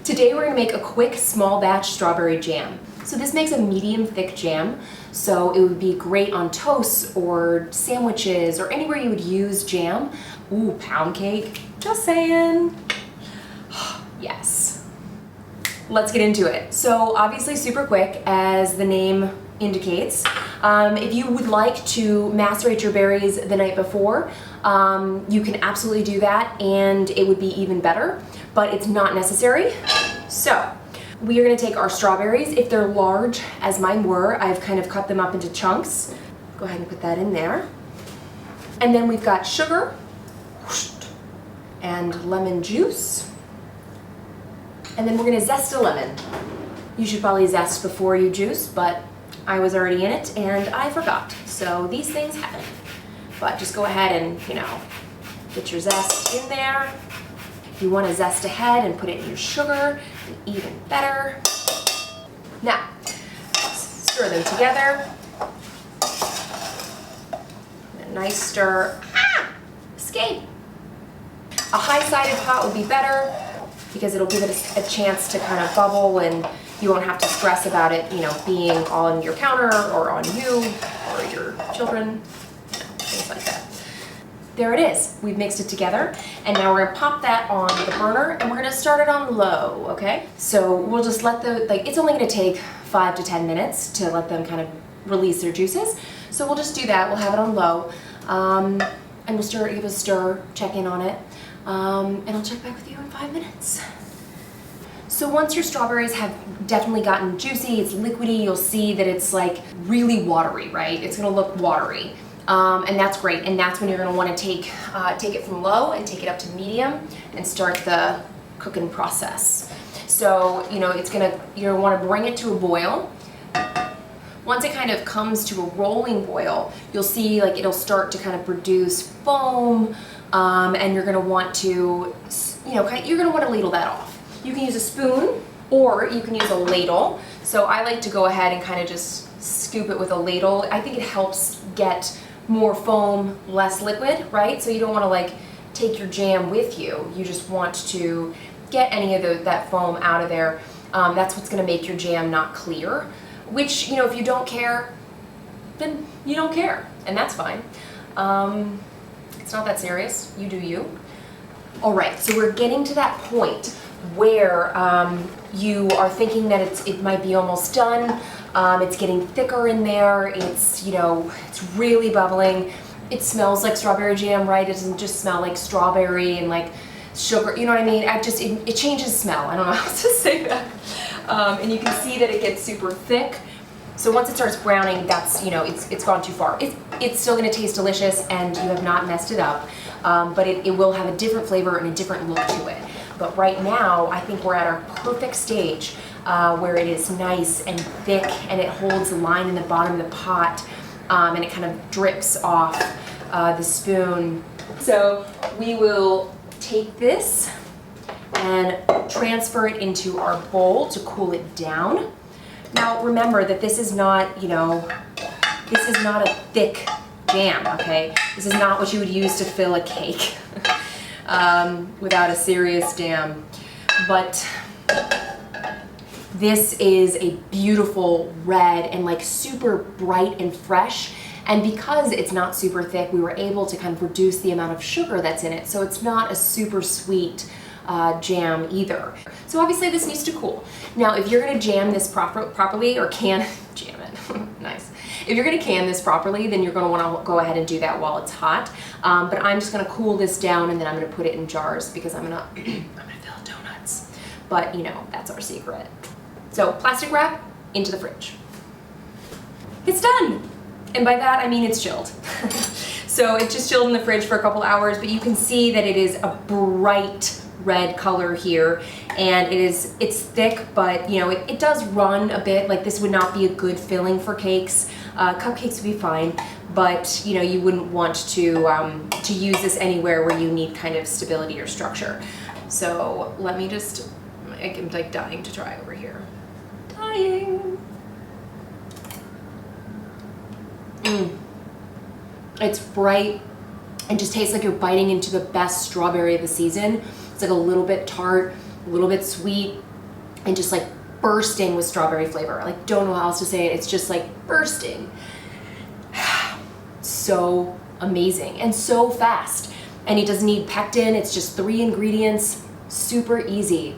Today we're going to make a quick small batch strawberry jam. So this makes a medium thick jam, so it would be great on toast or sandwiches or anywhere you would use jam. Ooh, pound cake, just saying. Yes. Let's get into it. So obviously super quick, as the name indicates. If you would like to macerate your berries the night before, you can absolutely do that and it would be even better, but it's not necessary. So we are going to take our strawberries. If they're large, as mine were, I've kind of cut them up into chunks. Go ahead and put that in there. And then we've got sugar and lemon juice. And then we're going to zest a lemon. You should probably zest before you juice, but I was already in it and I forgot. So these things happen. But just go ahead and, get your zest in there. If you want to zest ahead and put it in your sugar, even better. Now, stir them together. A nice stir. Escape! A high-sided pot would be better because it'll give it a chance to kind of bubble and you won't have to stress about it, being on your counter or on you or your children, things like that. There it is. We've mixed it together and now we're gonna pop that on the burner and we're gonna start it on low, okay? So we'll just let it's only gonna take 5 to 10 minutes to let them kind of release their juices. So we'll just do that. We'll have it on low and we'll give it a stir, check in on it, and I'll check back with you in 5 minutes. So once your strawberries have definitely gotten juicy, it's liquidy, you'll see that it's like really watery, right? It's gonna look watery. And that's great. And that's when you're gonna wanna take it from low and take it up to medium and start the cooking process. So, you're gonna wanna bring it to a boil. Once it kind of comes to a rolling boil, you'll see it'll start to kind of produce foam, and you're gonna want to, you're gonna wanna ladle that off. You can use a spoon or you can use a ladle. So I like to go ahead and kind of just scoop it with a ladle. I think it helps get more foam, less liquid, right? So you don't want to take your jam with you. You just want to get any of that foam out of there. That's what's going to make your jam not clear, which, if you don't care, then you don't care, and that's fine. It's not that serious. You do you. All right, so we're getting to that point where you are thinking that it might be almost done. It's getting thicker in there. It's really bubbling. It smells like strawberry jam, right? It doesn't just smell like strawberry and sugar. You know what I mean? It changes smell. I don't know how else to say that. And you can see that it gets super thick. So once it starts browning, that's it's gone too far. It's still going to taste delicious, and you have not messed it up. But it will have a different flavor and a different look to it. But right now, I think we're at our perfect stage where it is nice and thick and it holds the line in the bottom of the pot and it kind of drips off the spoon. So we will take this and transfer it into our bowl to cool it down. Now remember that this is not, this is not a thick jam, okay? This is not what you would use to fill a cake. Without a serious jam, but this is a beautiful red and super bright and fresh, and because it's not super thick, we were able to kind of reduce the amount of sugar that's in it, so it's not a super sweet jam either. So obviously this needs to cool. Now if you're going to jam this properly, or jam it, nice. If you're going to can this properly, then you're going to want to go ahead and do that while it's hot. But I'm just going to cool this down and then I'm going to put it in jars because I'm going to fill donuts. But that's our secret. So plastic wrap into the fridge. It's done. And by that I mean it's chilled. So it's just chilled in the fridge for a couple hours, but you can see that it is a bright red color here, and it's thick, but it does run a bit. This would not be a good filling for cakes. Cupcakes would be fine, but you wouldn't want to use this anywhere where you need kind of stability or structure. So let me just, I'm dying to try over here. Dying. It's bright and just tastes like you're biting into the best strawberry of the season. It's a little bit tart, a little bit sweet, and just like bursting with strawberry flavor. Like, don't know how else to say it. It's just like bursting. So amazing and so fast. And he doesn't need pectin. It's just 3 ingredients, super easy.